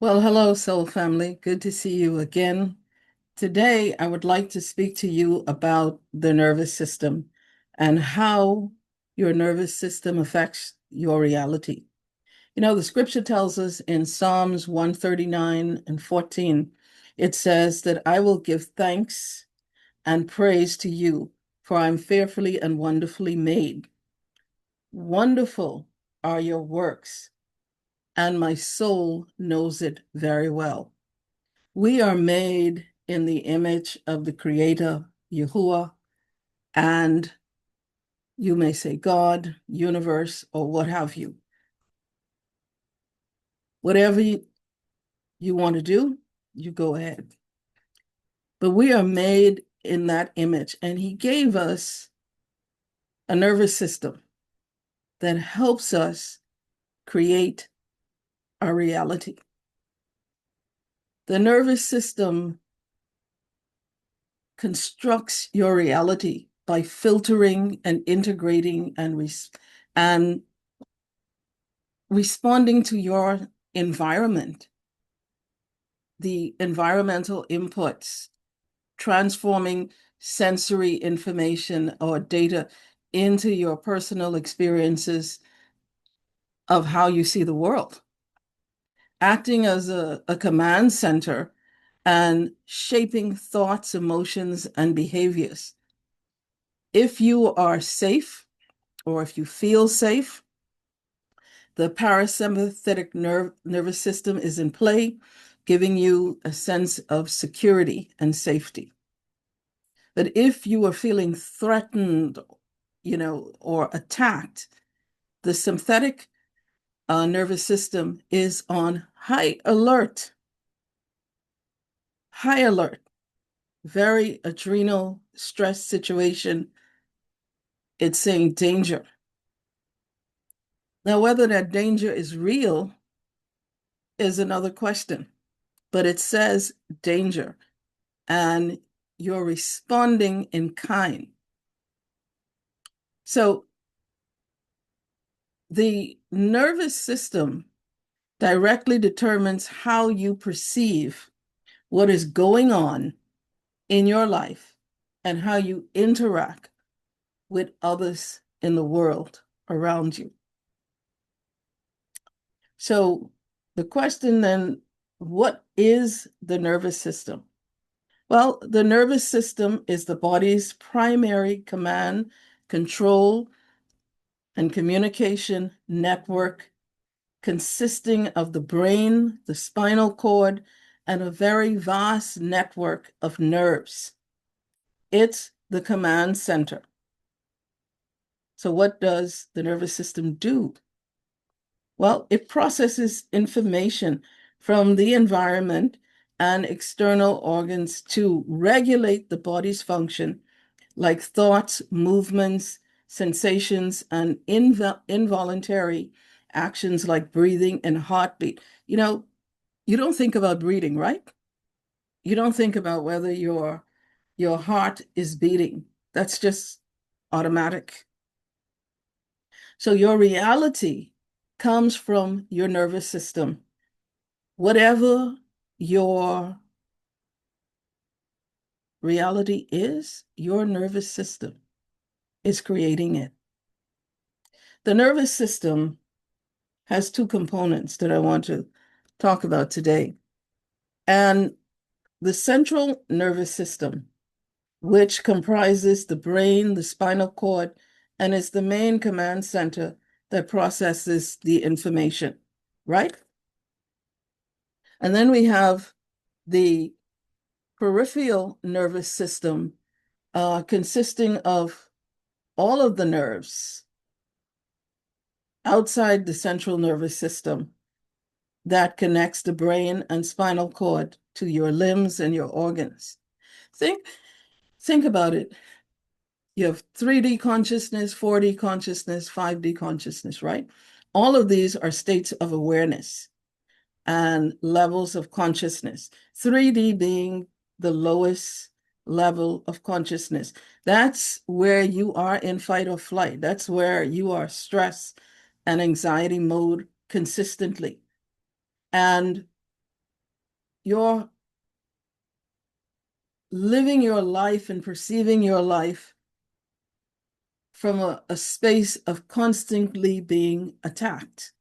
Well, hello, soul family. Good to see you again. Today, I would like to speak to you about the nervous system and how your nervous system affects your reality. The scripture tells us in Psalms 139 and 14, it says that I will give thanks and praise to you, for I'm fearfully and wonderfully made. Wonderful are your works, and my soul knows it very well. We are made in the image of the Creator, Yahuwah, and you may say God, universe, or what have you. Whatever you want to do, you go ahead. But we are made in that image, and He gave us a nervous system that helps us create our reality. The nervous system constructs your reality by filtering and integrating and responding to your environment, the environmental inputs, transforming sensory information or data into your personal experiences of how you see the world, acting as a command center and shaping thoughts, emotions, and behaviors. If you are safe or if you feel safe, the parasympathetic nervous system is in play, giving you a sense of security and safety. But if you are feeling threatened, or attacked, the sympathetic nervous system is on high alert, very adrenal stress situation. It's saying danger. Now, whether that danger is real is another question, but it says danger, and you're responding in kind. So the nervous system directly determines how you perceive what is going on in your life and how you interact with others in the world around you. So the question then, what is the nervous system? Well, the nervous system is the body's primary command, control, and communication network consisting of the brain, the spinal cord, and a very vast network of nerves. It's the command center. So, what does the nervous system do? Well, it processes information from the environment and external organs to regulate the body's function, like thoughts, movements, sensations, and involuntary actions like breathing and heartbeat. You don't think about breathing, right? You don't think about whether your heart is beating. That's just automatic. So your reality comes from your nervous system. Whatever your reality is, your nervous system is creating it. The nervous system has two components that I want to talk about today. And the central nervous system, which comprises the brain, the spinal cord, and is the main command center that processes the information, right? And then we have the peripheral nervous system, consisting of all of the nerves outside the central nervous system that connects the brain and spinal cord to your limbs and your organs. Think, think about it. You have 3D consciousness, 4D consciousness, 5D consciousness, right? All of these are states of awareness and levels of consciousness. 3D being the lowest level of consciousness. That's where you are in fight or flight. That's where you are stress and anxiety mode consistently. And you're living your life and perceiving your life from a space of constantly being attacked.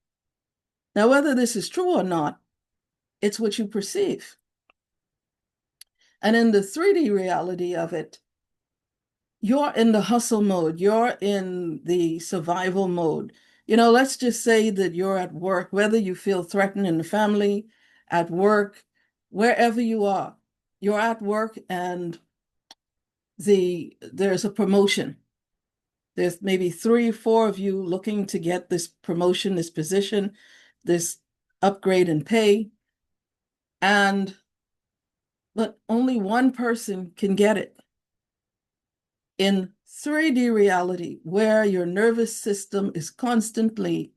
Now, whether this is true or not, it's what you perceive. And in the 3D reality of it, you're in the hustle mode, you're in the survival mode. Let's just say that you're at work, whether you feel threatened in the family, at work, wherever you are, you're at work and there's a promotion. There's maybe 3 or 4 of you looking to get this promotion, this position, this upgrade in pay, but only one person can get it. In 3D reality, where your nervous system is constantly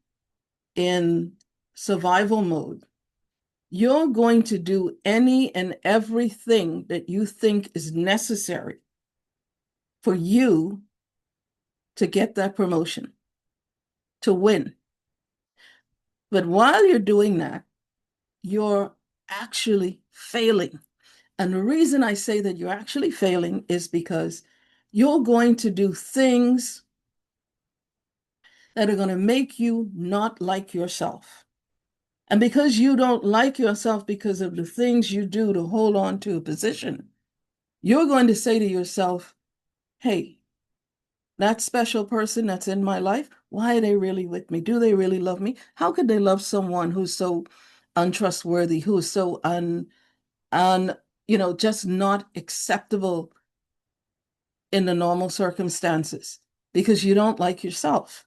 in survival mode, you're going to do any and everything that you think is necessary for you to get that promotion, to win. But while you're doing that, you're actually failing. And the reason I say that you're actually failing is because you're going to do things that are going to make you not like yourself. And because you don't like yourself because of the things you do to hold on to a position, you're going to say to yourself, hey, that special person that's in my life, why are they really with me? Do they really love me? How could they love someone who's so untrustworthy, who is so just not acceptable in the normal circumstances? Because you don't like yourself.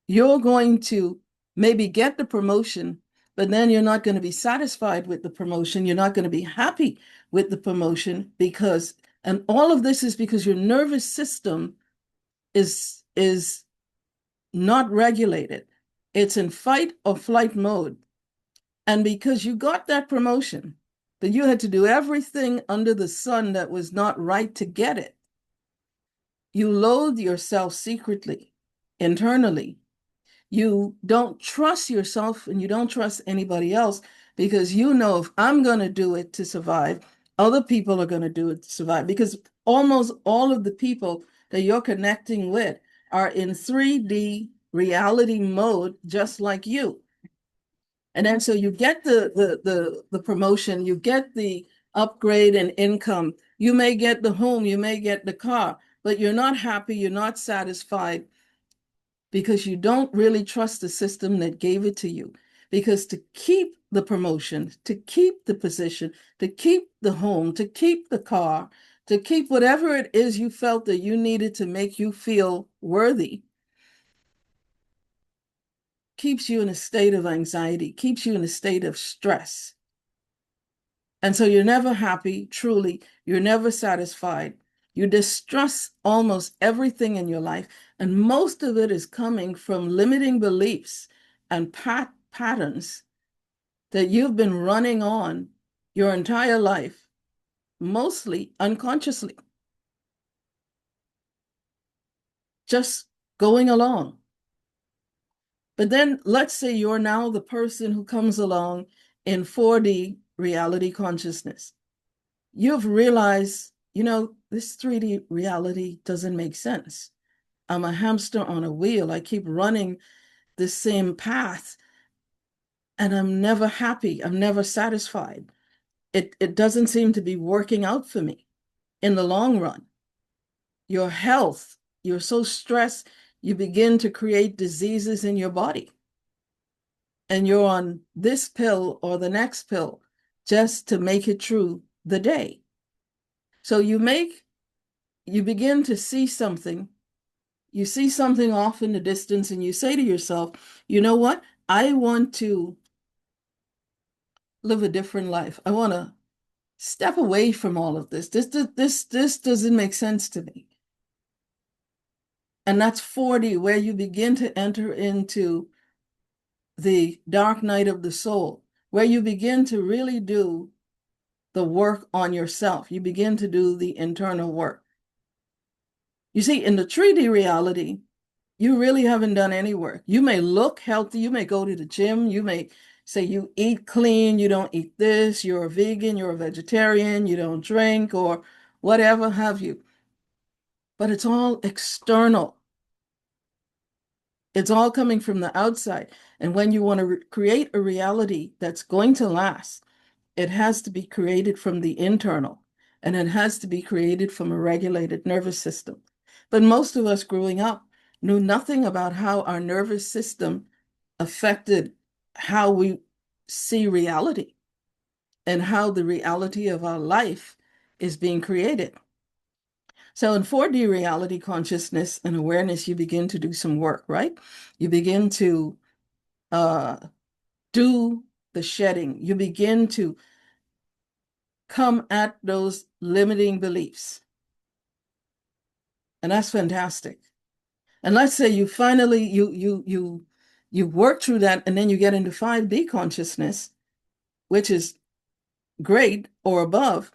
You're going to maybe get the promotion, but then you're not going to be satisfied with the promotion. You're not going to be happy with the promotion and all of this is because your nervous system is not regulated. It's in fight or flight mode. And because you got that promotion, but you had to do everything under the sun that was not right to get it, you loathe yourself secretly, internally. You don't trust yourself and you don't trust anybody else because you know if I'm going to do it to survive, other people are going to do it to survive because almost all of the people that you're connecting with are in 3D reality mode, just like you. And then so you get the promotion, you get the upgrade and income, you may get the home, you may get the car, but you're not happy, you're not satisfied because you don't really trust the system that gave it to you. Because to keep the promotion, to keep the position, to keep the home, to keep the car, to keep whatever it is you felt that you needed to make you feel worthy, keeps you in a state of anxiety, keeps you in a state of stress. And so you're never happy, truly, you're never satisfied. You distrust almost everything in your life. And most of it is coming from limiting beliefs and patterns that you've been running on your entire life, mostly unconsciously, just going along. But then let's say you're now the person who comes along in 4D reality consciousness. You've realized, this 3D reality doesn't make sense. I'm a hamster on a wheel. I keep running the same path and I'm never happy. I'm never satisfied. It doesn't seem to be working out for me in the long run. Your health, you're so stressed, you begin to create diseases in your body. And you're on this pill or the next pill just to make it through the day. So you begin to see something. You see something off in the distance and you say to yourself, you know what? I want to live a different life. I want to step away from all of this. This doesn't make sense to me. And that's 4D, where you begin to enter into the dark night of the soul, where you begin to really do the work on yourself. You begin to do the internal work. You see, in the 3D reality, you really haven't done any work. You may look healthy, you may go to the gym, you may say you eat clean, you don't eat this, you're a vegan, you're a vegetarian, you don't drink, or whatever have you. But it's all external. It's all coming from the outside. And when you want to create a reality that's going to last, it has to be created from the internal, and it has to be created from a regulated nervous system. But most of us growing up knew nothing about how our nervous system affected how we see reality and how the reality of our life is being created. So in 4D reality consciousness and awareness, you begin to do some work, right? You begin to uh, do the shedding. You begin to come at those limiting beliefs. And that's fantastic. And let's say you finally you work through that, and then you get into 5D consciousness, which is great or above.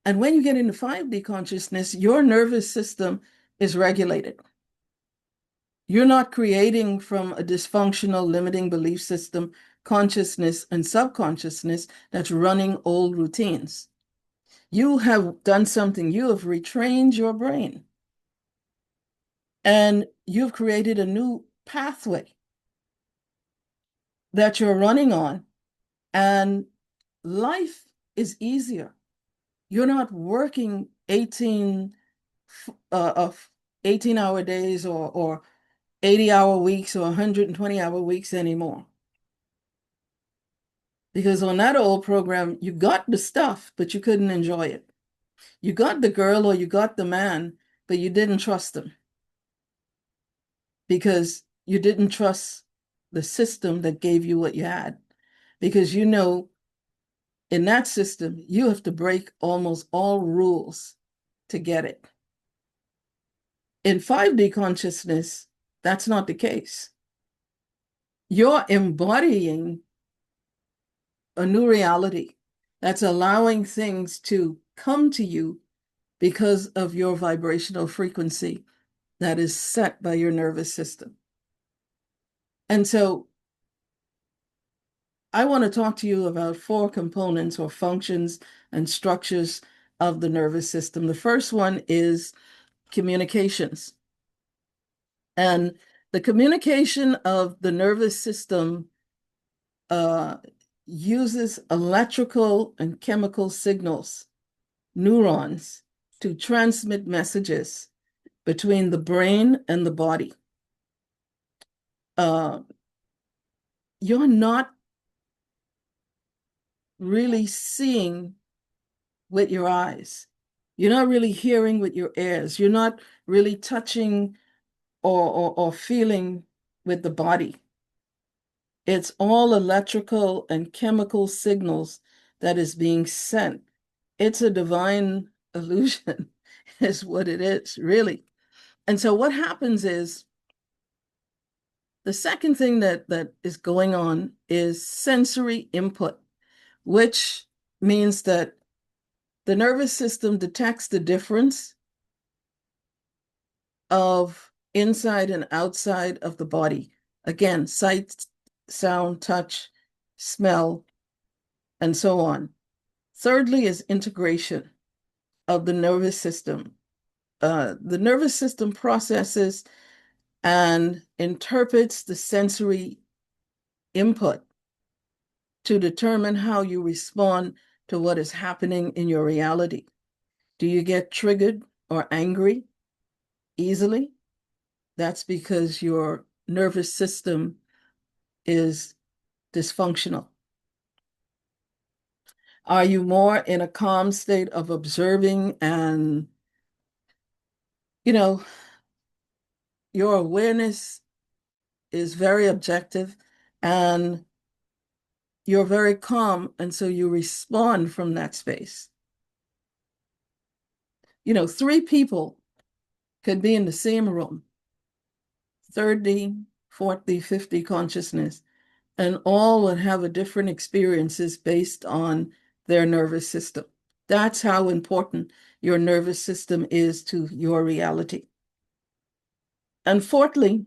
And when you get into 5D consciousness, your nervous system is regulated. You're not creating from a dysfunctional limiting belief system, consciousness and subconsciousness that's running old routines. You have done something, you have retrained your brain, and you've created a new pathway that you're running on, and life is easier. You're not working 18-hour days or 80-hour weeks or 120-hour weeks anymore. Because on that old program, you got the stuff, but you couldn't enjoy it. You got the girl or you got the man, but you didn't trust them because you didn't trust the system that gave you what you had. Because you know, in that system, you have to break almost all rules to get it. In 5D consciousness, that's not the case. You're embodying a new reality that's allowing things to come to you because of your vibrational frequency that is set by your nervous system. And so I want to talk to you about 4 components or functions and structures of the nervous system. The first one is communications. And the communication of the nervous system uses electrical and chemical signals, neurons, to transmit messages between the brain and the body. You're not really seeing with your eyes. You're not really hearing with your ears. You're not really touching or feeling with the body. It's all electrical and chemical signals that is being sent. It's a divine illusion, is what it is, really. And so what happens is the second thing that is going on is sensory input, which means that the nervous system detects the difference of inside and outside of the body. Again, sight, sound, touch, smell, and so on. Thirdly is integration of the nervous system. The nervous system processes and interprets the sensory input to determine how you respond to what is happening in your reality. Do you get triggered or angry easily? That's because your nervous system is dysfunctional. Are you more in a calm state of observing and, you know, your awareness is very objective and you're very calm, and so you respond from that space. 3 people could be in the same room, 3D, 4D, 5D consciousness, and all would have a different experiences based on their nervous system. That's how important your nervous system is to your reality. And fourthly,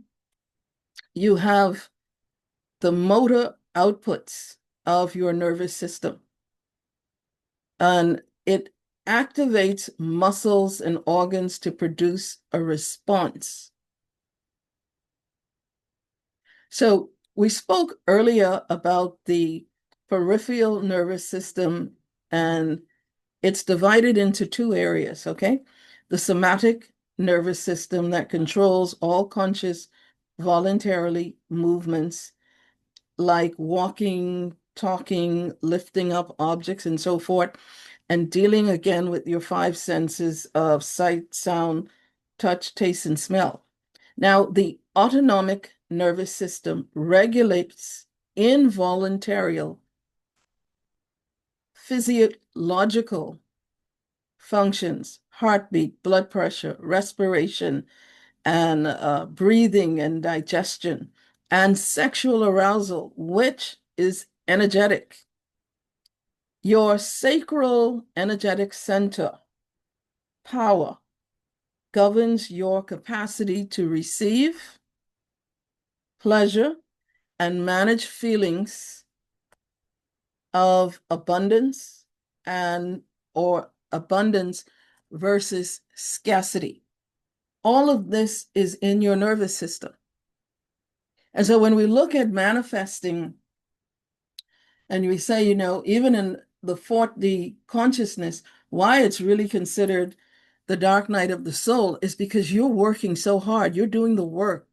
you have the motor outputs of your nervous system. And it activates muscles and organs to produce a response. So we spoke earlier about the peripheral nervous system, and it's divided into two areas, okay? The somatic nervous system that controls all conscious, voluntarily movements like walking, talking, lifting up objects, and so forth, and dealing again with your five senses of sight, sound, touch, taste, and smell. Now, the autonomic nervous system regulates involuntary physiological functions, heartbeat, blood pressure, respiration, and breathing and digestion, and sexual arousal, which is energetic. Your sacral energetic center power governs your capacity to receive pleasure and manage feelings of abundance and or abundance versus scarcity. All of this is in your nervous system. And so when we look at manifesting and we say, even in the 4D consciousness, why it's really considered the dark night of the soul is because you're working so hard. You're doing the work.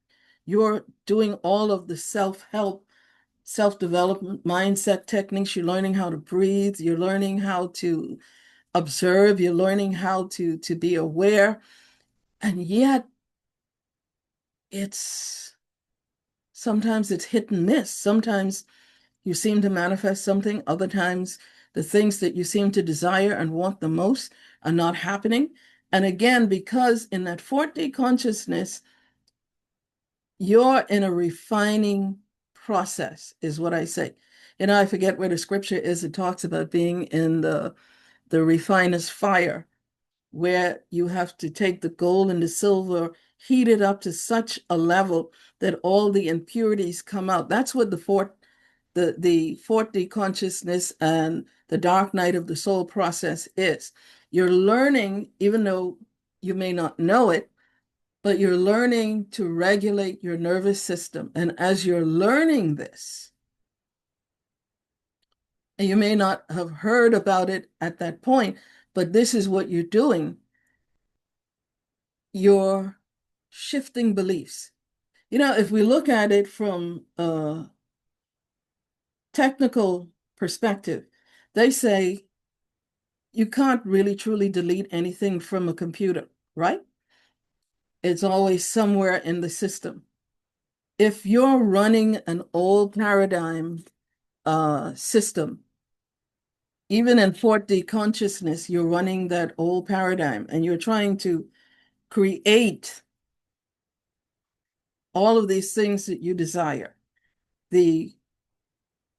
You're doing all of the self-help, self-development, mindset techniques. You're learning how to breathe. You're learning how to observe. You're learning how to be aware. And yet sometimes it's hit and miss. Sometimes you seem to manifest something. Other times, the things that you seem to desire and want the most are not happening. And again, because in that 4D consciousness, you're in a refining process, is what I say. I forget where the scripture is. It talks about being in the refiner's fire, where you have to take the gold and the silver, heat it up to such a level that all the impurities come out. That's what the 4D consciousness and the dark night of the soul process is. You're learning, even though you may not know it, but you're learning to regulate your nervous system. And as you're learning this, and you may not have heard about it at that point, but this is what you're doing. You're shifting beliefs. If we look at it from a technical perspective, they say you can't really truly delete anything from a computer, right? It's always somewhere in the system. If you're running an old paradigm system, even in 4D consciousness, you're running that old paradigm and you're trying to create all of these things that you desire. The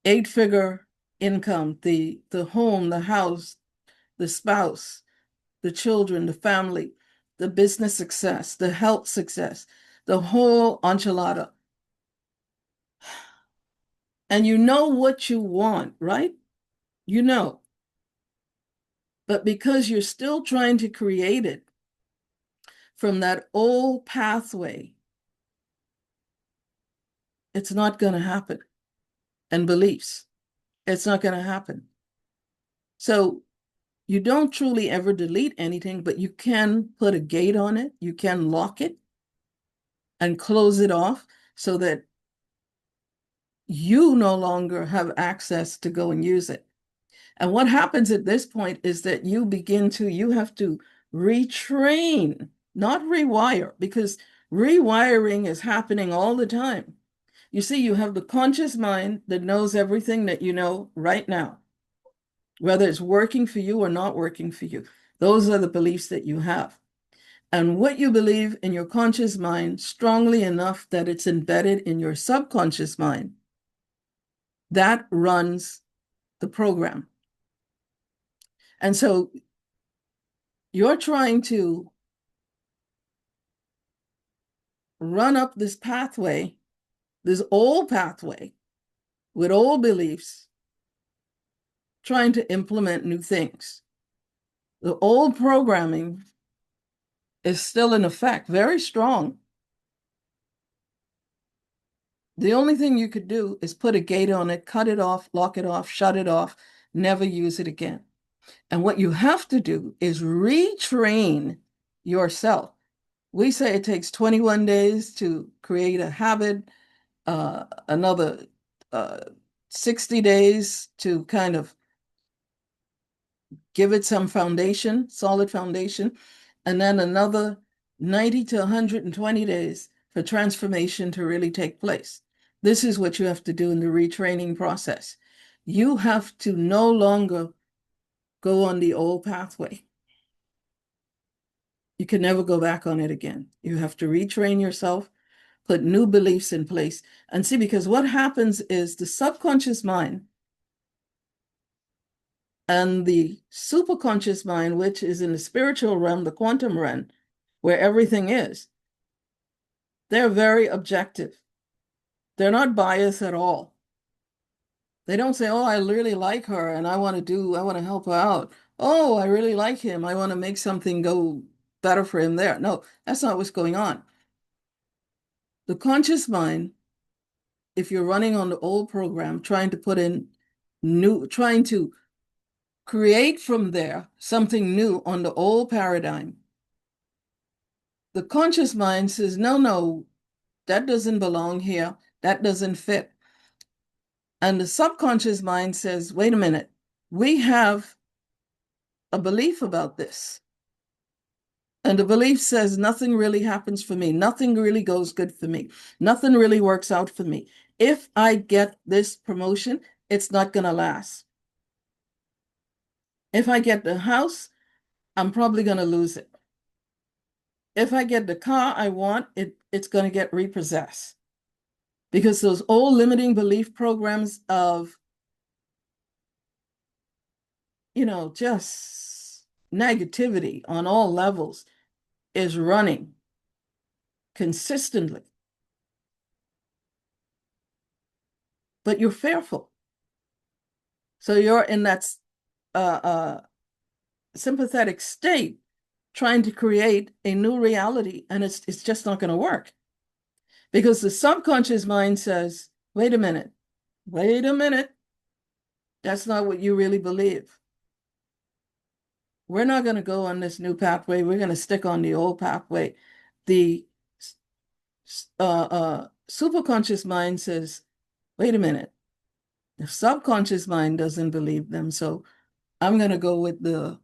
8-figure income, the home, the house, the spouse, the children, the family, the business success, the health success, the whole enchilada. And you know what you want, right? You know. But because you're still trying to create it from that old pathway, it's not going to happen. And beliefs, it's not going to happen. So you don't truly ever delete anything, but you can put a gate on it. You can lock it and close it off so that you no longer have access to go and use it. And what happens at this point is that you have to retrain, not rewire, because rewiring is happening all the time. You see, you have the conscious mind that knows everything that you know right now, whether it's working for you or not working for you. Those are the beliefs that you have. And what you believe in your conscious mind strongly enough that it's embedded in your subconscious mind, that runs the program. And so you're trying to run up this pathway, this old pathway, with old beliefs, trying to implement new things. The old programming is still in effect, very strong. The only thing you could do is put a gate on it, cut it off, lock it off, shut it off, never use it again. And what you have to do is retrain yourself. We say it takes 21 days to create a habit, another 60 days to kind of give it some foundation, solid foundation, and then another 90 to 120 days for transformation to really take place. This is what you have to do in the retraining process. You have to no longer go on the old pathway. You can never go back on it again. You have to retrain yourself, put new beliefs in place, and see, because what happens is the subconscious mind and the superconscious mind, which is in the spiritual realm, the quantum realm, where everything is, they're very objective. They're not biased at all. They don't say, oh, I really like her and I want to help her out. Oh, I really like him. I want to make something go better for him there. No, that's not what's going on. The conscious mind, if you're running on the old program, trying to put in trying to create from there something new on the old paradigm, the conscious mind says, no, no, that doesn't belong here. That doesn't fit. And the subconscious mind says, wait a minute, we have a belief about this. And the belief says nothing really happens for me. Nothing really goes good for me. Nothing really works out for me. If I get this promotion, it's not going to last. If I get the house, I'm probably going to lose it. If I get the car I want, it's going to get repossessed. Because those old limiting belief programs of, just negativity on all levels is running consistently. But you're fearful. So you're in that sympathetic state trying to create a new reality, and it's just not going to work. Because the subconscious mind says, wait a minute, that's not what you really believe. We're not going to go on this new pathway. We're going to stick on the old pathway. The superconscious mind says, wait a minute, the subconscious mind doesn't believe them. So I'm going to go with the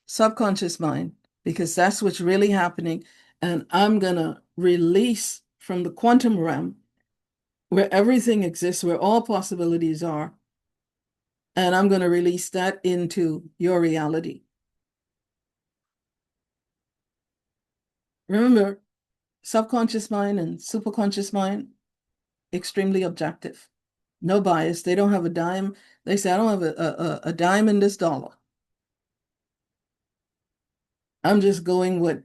subconscious mind because that's what's really happening. And I'm going to release from the quantum realm where everything exists, where all possibilities are. And I'm going to release that into your reality. Remember, subconscious mind and superconscious mind, extremely objective. No bias. They don't have a dime. They say, I don't have a dime in this dollar. I'm just going with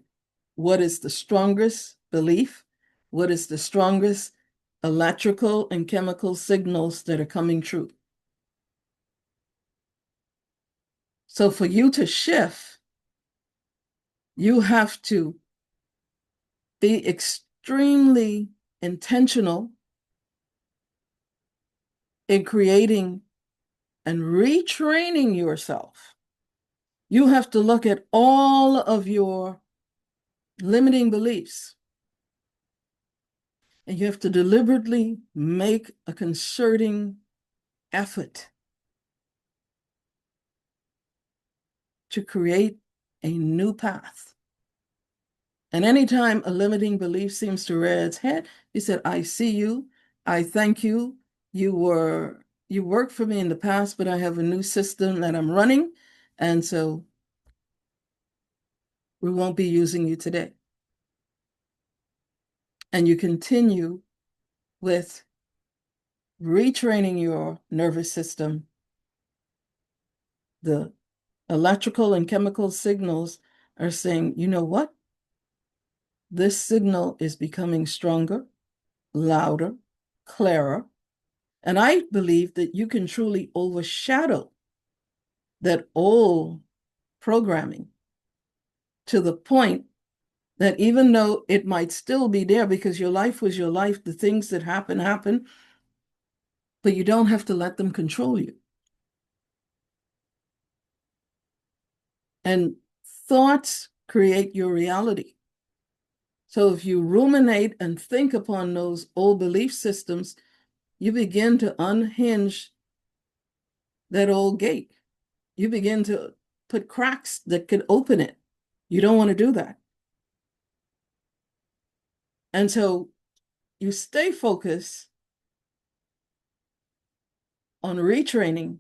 what is the strongest belief, what is the strongest electrical and chemical signals that are coming true. So for you to shift, you have to be extremely intentional in creating and retraining yourself. You have to look at all of your limiting beliefs. And you have to deliberately make a concerting effort to create a new path. And anytime a limiting belief seems to rear its head, you said, I see you, I thank you, you worked for me in the past, but I have a new system that I'm running, and so we won't be using you today. And you continue with retraining your nervous system. The electrical and chemical signals are saying, you know what? This signal is becoming stronger, louder, clearer, And I believe that you can truly overshadow that old programming to the point that even though it might still be there because your life was your life, the things that happen, but you don't have to let them control you. And thoughts create your reality. So if you ruminate and think upon those old belief systems, you begin to unhinge that old gate. You begin to put cracks that could open it. You don't want to do that. And so you stay focused on retraining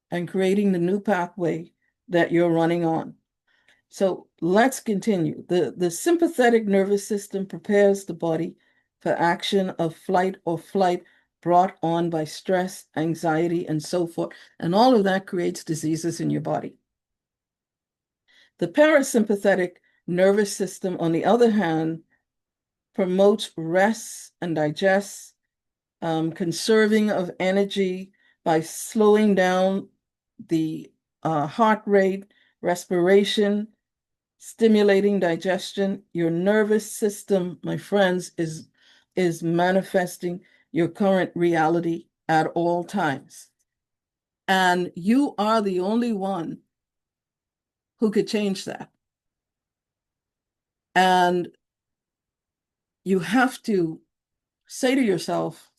and creating the new pathway that you're running on. So let's continue. The sympathetic nervous system prepares the body for action of flight or flight brought on by stress, anxiety, and so forth. And all of that creates diseases in your body. The parasympathetic nervous system, on the other hand, promotes rest and digest, conserving of energy by slowing down the heart rate, respiration, stimulating digestion. Your nervous system, my friends, is manifesting your current reality at all times. And you are the only one who could change that. And you have to say to yourself,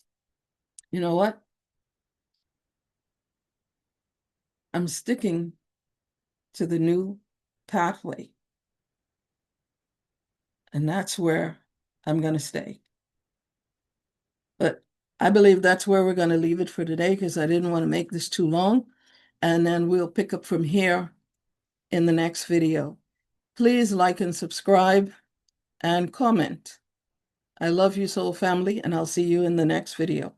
you know what? I'm sticking to the new pathway. And that's where I'm going to stay. But I believe that's where we're going to leave it for today because I didn't want to make this too long. And then we'll pick up from here in the next video. Please like and subscribe and comment. I love you, soul family, and I'll see you in the next video.